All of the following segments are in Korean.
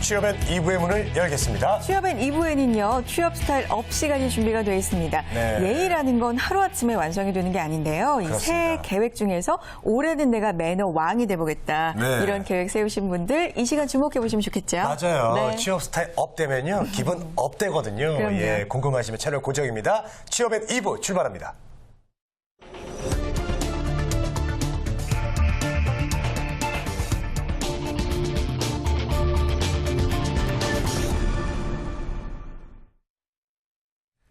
취업엔 2부의 문을 열겠습니다. 취업엔 2부에는요. 취업 스타일 업 시간이 준비가 되어 있습니다. 네. 예의라는 건 하루아침에 완성이 되는 게 아닌데요. 이 새해 계획 중에서 올해는 내가 매너 왕이 돼보겠다. 네. 이런 계획 세우신 분들 이 시간 주목해 보시면 좋겠죠. 맞아요. 네. 취업 스타일 업 되면요. 기분 업 되거든요. 그럼요. 예, 궁금하시면 채널 고정입니다. 취업엔 2부 출발합니다.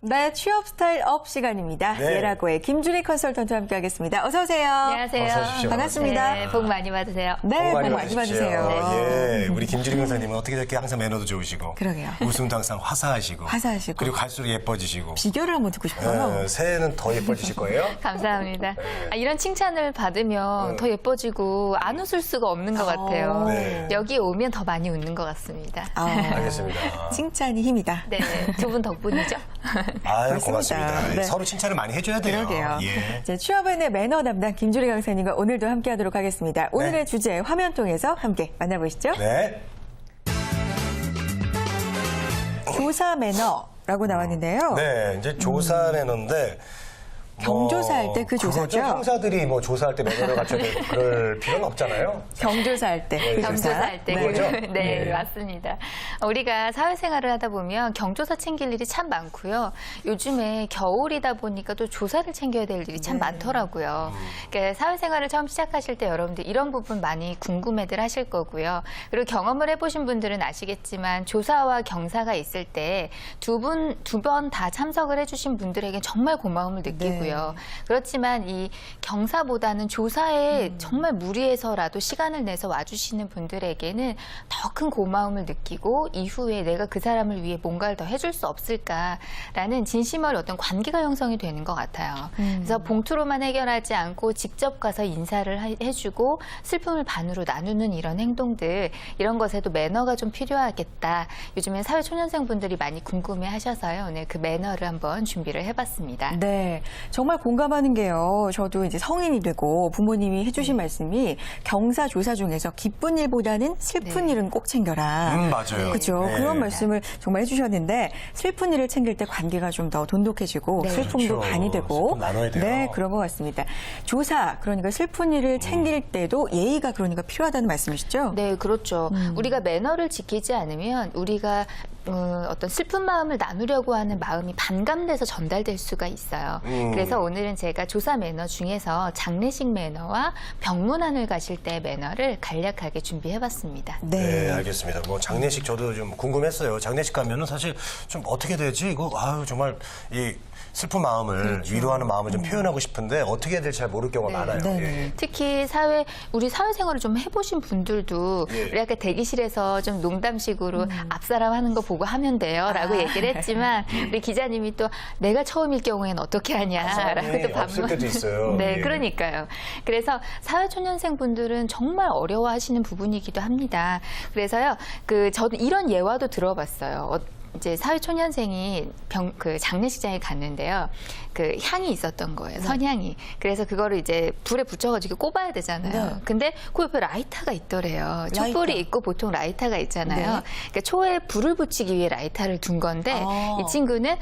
네, 취업 스타일 업 시간입니다. 네. 예라고의 김주리 컨설턴트와 함께하겠습니다. 어서 오세요. 안녕하세요. 어서 오십시오. 반갑습니다. 네, 복 많이 받으세요. 네, 복 많이 받으십시오. 받으세요. 예, 우리 김주리 강사님은 어떻게 저렇게 항상 매너도 좋으시고, 그러게요. 웃음도 항상 화사하시고, 화사하시고. 그리고 갈수록 예뻐지시고. 비결을 한번 듣고 싶어요. 예, 새해는 더 예뻐지실 거예요. 감사합니다. 이런 칭찬을 받으면 더 예뻐지고 안 웃을 수가 없는 것 같아요. 네. 여기 오면 더 많이 웃는 것 같습니다. 알겠습니다. 칭찬이 힘이다. 네, 두 분 덕분이죠. 아유, 그렇습니다. 고맙습니다. 네. 서로 칭찬을 많이 해줘야 돼요. 그러게요. 예. 이제 취업엔의 매너 담당 김주리 강사님과 오늘도 함께하도록 하겠습니다. 오늘의 주제 화면 통해서 함께 만나보시죠. 네. 조사 매너라고 나왔는데요. 네, 이제 조사 매너인데. 경조사할 때 그 조사죠? 형사들이 뭐 조사할 때 매너를 갖춰야 될 그럴 필요는 없잖아요. 경조사할 때. 그 조사. 경조사할 때. 그거죠? 네, 네. 맞습니다. 우리가 사회생활을 하다 보면 경조사 챙길 일이 참 많고요. 요즘에 겨울이다 보니까 또 조사를 챙겨야 될 일이 참 많더라고요. 그러니까 사회생활을 처음 시작하실 때 여러분들 이런 부분 많이 궁금해들 하실 거고요. 그리고 경험을 해보신 분들은 아시겠지만 조사와 경사가 있을 때 두 번 다 참석을 해주신 분들에게 정말 고마움을 느끼고요. 그렇지만 이 경사보다는 조사에 정말 무리해서라도 시간을 내서 와주시는 분들에게는 더 큰 고마움을 느끼고 이후에 내가 그 사람을 위해 뭔가를 더 해줄 수 없을까라는 진심어린 어떤 관계가 형성이 되는 것 같아요. 그래서 봉투로만 해결하지 않고 직접 가서 인사를 해주고 슬픔을 반으로 나누는 이런 행동들, 이런 것에도 매너가 좀 필요하겠다. 요즘엔 사회초년생분들이 많이 궁금해하셔서요. 오늘 그 매너를 한번 준비를 해봤습니다. 네, 정말 공감하는 게요. 저도 이제 성인이 되고 부모님이 해주신 말씀이 경사조사 중에서 기쁜 일보다는 슬픈 일은 꼭 챙겨라. 맞아요. 그렇죠. 네. 그런 말씀을 정말 해주셨는데 슬픈 일을 챙길 때 관계가 좀 더 돈독해지고 네. 슬픔도 그렇죠. 반이 되고 슬픔 나눠야 돼요. 네, 그런 것 같습니다. 조사, 그러니까 슬픈 일을 챙길 때도 예의가 그러니까 필요하다는 말씀이시죠? 네, 그렇죠. 우리가 매너를 지키지 않으면 우리가 어떤 슬픈 마음을 나누려고 하는 마음이 반감돼서 전달될 수가 있어요. 그래서 오늘은 제가 조사 매너 중에서 장례식 매너와 병문안을 가실 때 매너를 간략하게 준비해봤습니다. 네, 알겠습니다. 뭐 장례식 저도 좀 궁금했어요. 장례식 가면은 사실 좀 어떻게 되지? 이거 아유 정말 이 슬픈 마음을 위로하는 마음을 좀 표현하고 싶은데 어떻게 해야 될지 잘 모를 경우가 많아요. 예. 특히 우리 사회생활을 좀 해보신 분들도 우리 아까 대기실에서 좀 농담식으로 앞사람 하는 거 보고 하면 돼요 라고 얘기를 했지만 우리 기자님이 또 내가 처음일 경우에는 어떻게 하냐라고 또 없을 때도 있어요. 네, 예. 그러니까요. 그래서 사회초년생 분들은 정말 어려워하시는 부분이기도 합니다. 그래서요, 저도 이런 예화도 들어봤어요. 이제 사회초년생이 장례식장에 갔는데요. 그 향이 있었던 거예요. 선향이. 그래서 그거를 이제 불에 붙여가지고 꼽아야 되잖아요. 네. 근데 그 옆에 라이터가 있더래요. 촛불이 있고 보통 라이터가 있잖아요. 네. 그러니까 초에 불을 붙이기 위해 라이터를 둔 건데 이 친구는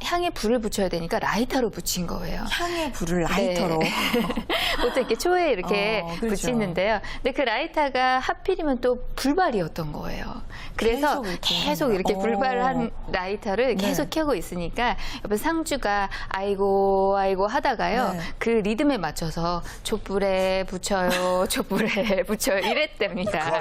향에 불을 붙여야 되니까 라이터로 붙인 거예요. 향의 불을 라이터로. 네. 보통 이렇게 초에 이렇게 그렇죠. 붙이는데요. 근데 그 라이터가 하필이면 또 불발이었던 거예요. 그래서 계속 이렇게 불발을 한 라이터를 계속 켜고 있으니까 옆에 상주가 아이고 하다가요. 네. 그 리듬에 맞춰서 촛불에 붙여요, 촛불에 붙여요 이랬답니다.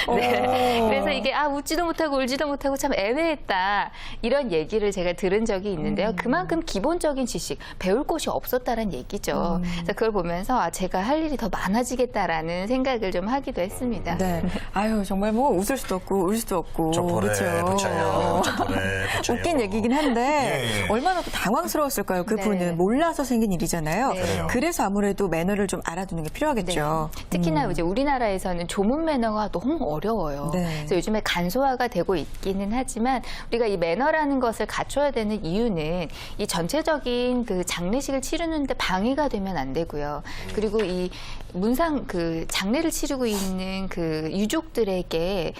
네. 그래서 이게 웃지도 못하고 울지도 못하고 참 애매했다. 이런 얘기를 제가 들은 적이 있는데요. 그만큼 기본적인 지식, 배울 곳이 없었다는 얘기죠. 그래서 그걸 보면서 제가 할 일이 더 많아지겠다라는 생각을 좀 하기도 했습니다. 네. 아유, 정말 뭐 웃을 수도 없고 울 수도 없고. 촛불에 그렇죠. 붙여요. 촛불에 붙여요. 웃긴 얘기긴 한데 예. 얼마나 또 당황스러웠을까요? 그분은 네. 몰라서 생긴 일이잖아요. 네. 그래서 아무래도 매너를 좀 알아두는 게 필요하겠죠. 특히나 이제 우리나라에서는 조문 매너가 너무 어려워요. 네. 그래서 요즘에 간소화가 되고 있기는 하지만 우리가 이 매너라는 것을 갖춰야 되는 이유는 이 전체적인 그 장례식을 치르는데 방해가 되면 안 되고요. 그리고 이 장례를 치르고 있는 그 유족들에게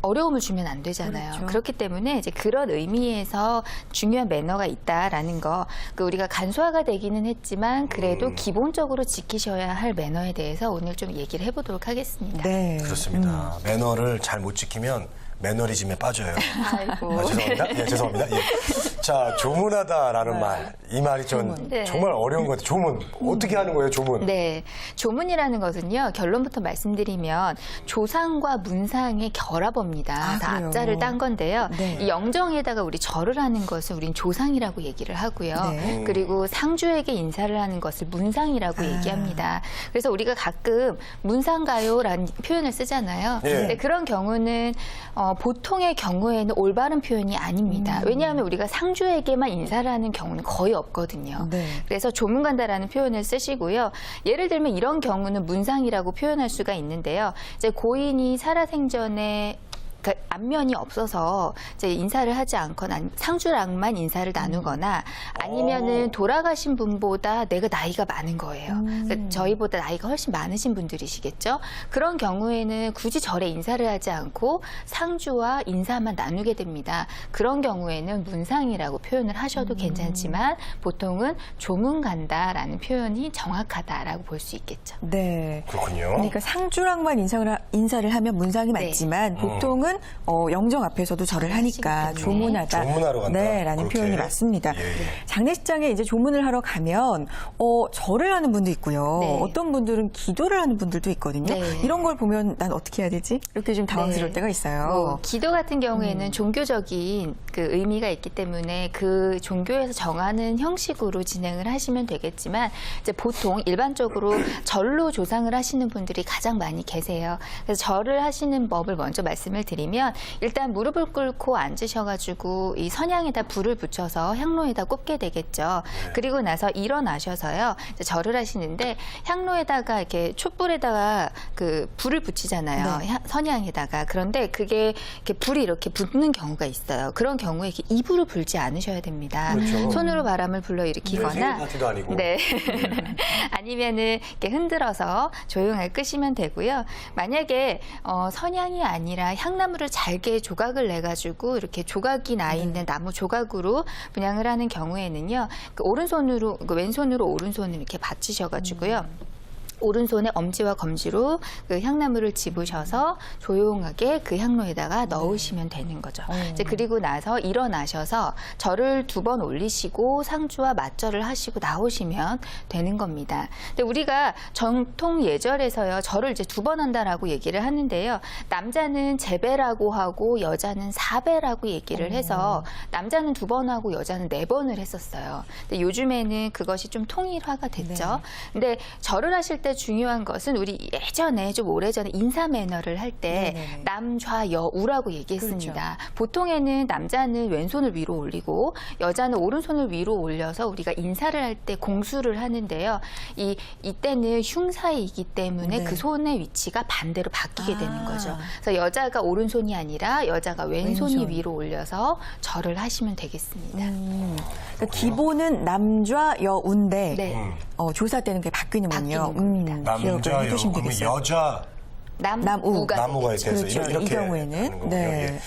어려움을 주면 안 되잖아요. 그렇죠. 그렇기 때문에 이제 그런 의미에서 중요한 매너가 있다라는 거, 우리가 간소화가 되기는 했지만 그래도 기본적으로 지키셔야 할 매너에 대해서 오늘 좀 얘기를 해보도록 하겠습니다. 네. 그렇습니다. 매너를 잘 못 지키면 매너리즘에 빠져요. 아이고. 죄송합니다. 예, 죄송합니다. 예. 자, 조문하다라는 말. 이 말이 전 네. 정말 어려운 것 같아요. 조문. 어떻게 하는 거예요, 조문? 네. 조문이라는 것은요, 결론부터 말씀드리면 조상과 문상의 결합어입니다. 아, 다 그래요? 앞자를 딴 건데요. 네. 이 영정에다가 우리 절을 하는 것을 우린 조상이라고 얘기를 하고요. 네. 그리고 상주에게 인사를 하는 것을 문상이라고 얘기합니다. 그래서 우리가 가끔 문상가요라는 표현을 쓰잖아요. 예. 근데 그런 경우는 보통의 경우에는 올바른 표현이 아닙니다. 왜냐하면 우리가 상주에게만 인사를 하는 경우는 거의 없거든요. 네. 그래서 조문간다라는 표현을 쓰시고요. 예를 들면 이런 경우는 문상이라고 표현할 수가 있는데요. 이제 고인이 살아생전에 그러니까 안면이 없어서 이제 인사를 하지 않거나 상주랑만 인사를 나누거나 아니면은 돌아가신 분보다 내가 나이가 많은 거예요. 그러니까 저희보다 나이가 훨씬 많으신 분들이시겠죠. 그런 경우에는 굳이 절에 인사를 하지 않고 상주와 인사만 나누게 됩니다. 그런 경우에는 문상이라고 표현을 하셔도 괜찮지만 보통은 조문 간다라는 표현이 정확하다라고 볼 수 있겠죠. 네. 그렇군요. 그러니까 상주랑만 인사를 하면 문상이 네. 맞지만 보통은 영정 앞에서도 절을 하니까 하시기 조문하다. 조문하러 간다. 네, 라는 그렇게. 표현이 맞습니다. 예, 예. 장례식장에 이제 조문을 하러 가면 절을 하는 분도 있고요. 네. 어떤 분들은 기도를 하는 분들도 있거든요. 네. 이런 걸 보면 난 어떻게 해야 되지? 이렇게 좀 당황스러울 네. 때가 있어요. 뭐 기도 같은 경우에는 종교적인 그 의미가 있기 때문에 그 종교에서 정하는 형식으로 진행을 하시면 되겠지만 이제 보통 일반적으로 절로 조상을 하시는 분들이 가장 많이 계세요. 그래서 절을 하시는 법을 먼저 말씀을 드리면 일단 무릎을 꿇고 앉으셔가지고 이 선향에다 불을 붙여서 향로에다 꽂게 되겠죠. 그리고 나서 일어나셔서요 이제 절을 하시는데 향로에다가 이렇게 촛불에다가 그 불을 붙이잖아요. 선향에다가. 그런데 그게 이렇게 불이 이렇게 붙는 경우가 있어요. 그런 경우에 이렇게 입으로 불지 않으셔야 됩니다. 그렇죠. 손으로 바람을 네, 불러일으키거나 생일 파티도 아니고. 네. 아니면은 이렇게 흔들어서 조용하게 끄시면 되고요. 만약에 선향이 아니라 향나무를 잘게 조각을 내가지고 이렇게 조각이 나 있는 나무 조각으로 분향을 하는 경우에는요, 그 오른손으로, 그 왼손으로 오른손을 이렇게 받치셔가지고요. 오른손에 엄지와 검지로 그 향나무를 집으셔서 조용하게 그 향로에다가 넣으시면 되는 거죠. 이제 그리고 나서 일어나셔서 절을 2번 올리시고 상주와 맞절을 하시고 나오시면 되는 겁니다. 근데 우리가 전통 예절에서요, 절을 이제 2번 한다라고 얘기를 하는데요. 남자는 제배라고 하고 여자는 사배라고 얘기를 해서 남자는 2번 하고 여자는 4번을 했었어요. 근데 요즘에는 그것이 좀 통일화가 됐죠. 근데 절을 하실 때 중요한 것은 우리 예전에 좀 오래전에 인사 매너를 할 때 남좌여우라고 얘기했습니다. 보통에는 남자는 왼손을 위로 올리고 여자는 오른손을 위로 올려서 우리가 인사를 할 때 공수를 하는데요. 이때는 흉사이기 때문에 그 손의 위치가 반대로 바뀌게 되는 거죠. 그래서 여자가 오른손이 아니라 여자가 왼손이 왼손. 위로 올려서 절을 하시면 되겠습니다. 그러니까 기본은 남좌여우인데 네. 조사 때는 그게 바뀌는군요. 바뀌는 겁니다. 기억을 남자요. 해두시면 그러면 되겠어요. 여자 남우가 나무가 되겠죠. 돼서 그렇죠. 이렇게 이 경우에는. 하는 거군요. 네. 예.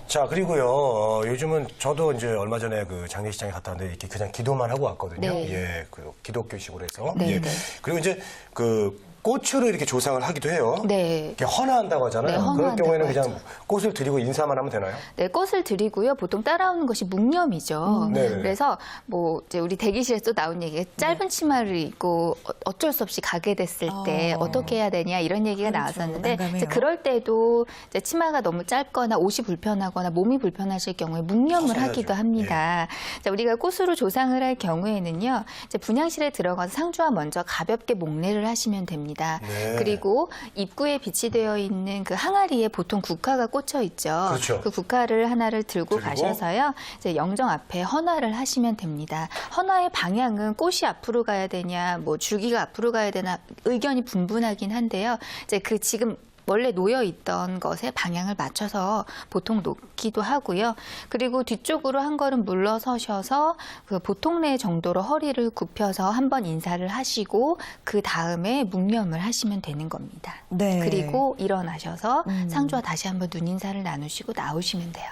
자, 그리고요, 요즘은 저도 이제 얼마 전에 그 장례식장에 갔다 왔는데 이렇게 그냥 기도만 하고 왔거든요. 네. 예, 그 기독교식으로 해서. 네, 예. 네. 그리고 이제 그 꽃으로 이렇게 조상을 하기도 해요. 네. 이렇게 헌화한다고 하잖아요. 네, 그럴 헌화한다고 경우에는 하죠. 그냥 꽃을 드리고 인사만 하면 되나요? 네, 꽃을 드리고요. 보통 따라오는 것이 묵념이죠. 네네. 그래서 뭐 이제 우리 대기실에서 또 나온 얘기가 짧은 치마를 입고 어쩔 수 없이 가게 됐을 때 어떻게 해야 되냐 이런 얘기가 그렇죠. 나왔었는데 난감해요. 이제 그럴 때도 이제 치마가 너무 짧거나 옷이 불편하거나 몸이 불편하실 경우에 묵념을 서서야죠. 하기도 합니다. 자, 우리가 꽃으로 조상을 할 경우에는요. 이제 분향실에 들어가서 상주와 먼저 가볍게 목례를 하시면 됩니다. 네. 그리고 입구에 비치되어 있는 그 항아리에 보통 국화가 꽂혀 있죠. 그렇죠. 그 국화를 하나를 들고 들고 가셔서요. 이제 영정 앞에 헌화를 하시면 됩니다. 헌화의 방향은 꽃이 앞으로 가야 되냐, 뭐 줄기가 앞으로 가야 되나 의견이 분분하긴 한데요. 이제 그 지금 원래 놓여 있던 것에 방향을 맞춰서 보통 놓기도 하고요. 그리고 뒤쪽으로 한 걸음 물러서셔서 그 보통내 정도로 허리를 굽혀서 한번 인사를 하시고 그 다음에 묵념을 하시면 되는 겁니다. 네. 그리고 일어나셔서 상주와 다시 한번 눈인사를 나누시고 나오시면 돼요.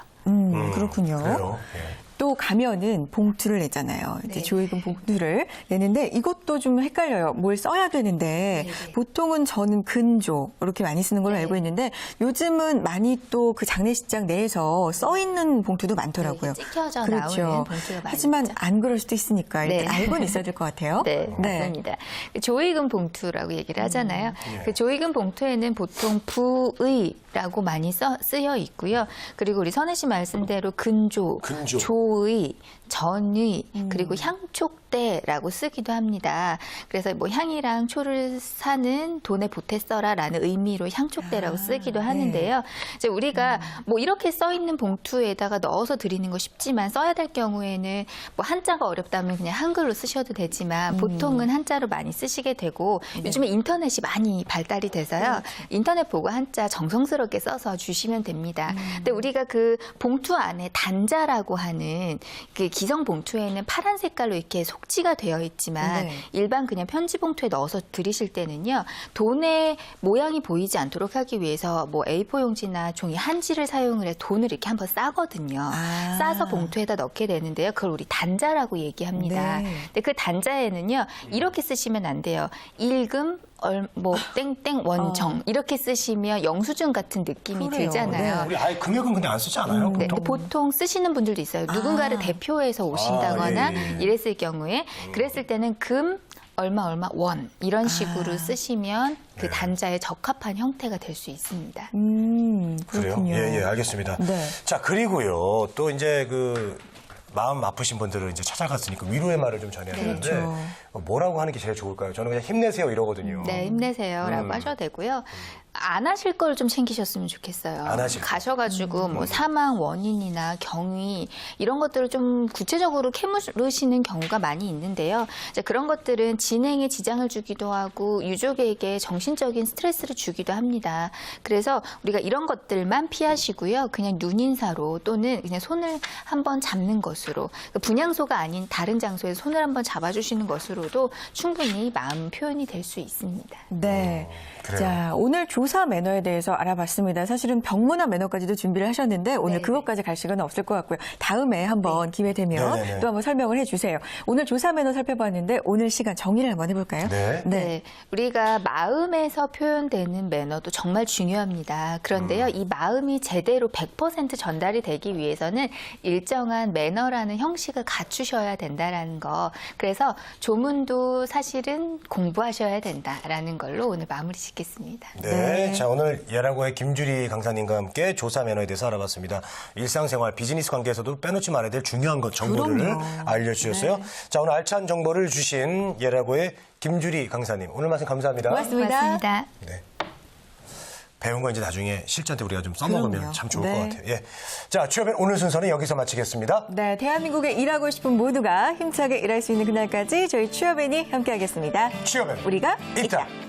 그렇군요. 그래요. 또 가면은 봉투를 내잖아요. 이제 네. 조의금 봉투를 내는데 이것도 좀 헷갈려요. 뭘 써야 되는데 네. 보통은 저는 근조 이렇게 많이 쓰는 걸로 네. 알고 있는데 요즘은 많이 또 그 장례식장 내에서 써 있는 봉투도 많더라고요. 네, 찍혀져 나오는 봉투가 많이 하지만 있죠. 안 그럴 수도 있으니까 일단 네. 알고는 있어야 될 것 같아요. 네, 맞습니다. 조의금 봉투라고 얘기를 하잖아요. 그 조의금 봉투에는 보통 부의라고 많이 쓰여 있고요. 그리고 우리 선혜 씨 말씀대로 근조, 조의, 전의, 그리고 향촉대라고 쓰기도 합니다. 그래서 뭐 향이랑 초를 사는 돈에 보탰어라라는 의미로 향촉대라고 쓰기도 하는데요. 이제 우리가 뭐 이렇게 써 있는 봉투에다가 넣어서 드리는 거 쉽지만 써야 될 경우에는 뭐 한자가 어렵다면 그냥 한글로 쓰셔도 되지만 보통은 한자로 많이 쓰시게 되고 요즘에 인터넷이 많이 발달이 돼서요. 인터넷 보고 한자 정성스럽게 써서 주시면 됩니다. 근데 우리가 그 봉투 안에 단자라고 하는 그 기성 봉투에는 파란 색깔로 이렇게 속지가 되어 있지만 네. 일반 그냥 편지 봉투에 넣어서 드리실 때는요. 돈의 모양이 보이지 않도록 하기 위해서 뭐 A4 용지나 종이 한지를 사용을 해 돈을 이렇게 한번 싸거든요. 아. 싸서 봉투에다 넣게 되는데요. 그걸 우리 단자라고 얘기합니다. 네. 근데 그 단자에는요. 이렇게 쓰시면 안 돼요. 일금 뭐 땡땡 원정 이렇게 쓰시면 영수증 같은 느낌이 그래요. 들잖아요. 우리 아예 금액은 근데 안 쓰지 않아요? 네, 보통? 보통 쓰시는 분들도 있어요. 누군가를 대표해서 오신다거나 아, 예, 예. 이랬을 경우에 그랬을 때는 금 얼마 원 이런 식으로 쓰시면 그 단자에 적합한 형태가 될 수 있습니다. 그래요? 그렇군요. 예, 알겠습니다. 네. 자, 그리고요. 또 이제 그 마음 아프신 분들을 이제 찾아갔으니까 위로의 말을 좀 전해야 되는데 그렇죠. 뭐라고 하는 게 제일 좋을까요? 저는 그냥 힘내세요 이러거든요. 네, 힘내세요라고 하셔도 되고요. 안 하실 걸 좀 챙기셨으면 좋겠어요. 안 하실 거. 가셔가지고 뭐 사망 원인이나 경위 이런 것들을 좀 구체적으로 캐물으시는 경우가 많이 있는데요. 이제 그런 것들은 진행에 지장을 주기도 하고 유족에게 정신적인 스트레스를 주기도 합니다. 그래서 우리가 이런 것들만 피하시고요. 그냥 눈인사로 또는 그냥 손을 한번 잡는 것으로 분향소가 아닌 다른 장소에서 손을 한번 잡아주시는 것으로도 충분히 마음 표현이 될 수 있습니다. 네. 그래요. 자, 오늘 조사 매너에 대해서 알아봤습니다. 사실은 병문안 매너까지도 준비를 하셨는데 오늘 네네. 그것까지 갈 시간은 없을 것 같고요. 다음에 한번 기회 되면 네네네. 또 한번 설명을 해주세요. 오늘 조사 매너 살펴봤는데 오늘 시간 정리를 한번 해볼까요? 네. 네, 우리가 마음에서 표현되는 매너도 정말 중요합니다. 그런데요, 이 마음이 제대로 100% 전달이 되기 위해서는 일정한 매너라는 형식을 갖추셔야 된다라는 거. 그래서 조문도 사실은 공부하셔야 된다라는 걸로 오늘 마무리 짓겠습니다. 네. 자, 오늘 예라고의 김주리 강사님과 함께 조사 매너에 대해서 알아봤습니다. 일상생활, 비즈니스 관계에서도 빼놓지 말아야 될 중요한 것, 정보를 그럼요. 알려주셨어요. 자, 오늘 알찬 정보를 주신 예라고의 김주리 강사님. 오늘 말씀 감사합니다. 고맙습니다. 고맙습니다. 네. 배운 거 이제 나중에 실전 때 우리가 좀 써먹으면 그럼요. 참 좋을 네. 것 같아요. 예. 자, 취업의 오늘 순서는 여기서 마치겠습니다. 네, 대한민국에 일하고 싶은 모두가 힘차게 일할 수 있는 그날까지 저희 취업앤이 함께하겠습니다. 취업은 우리가 있다.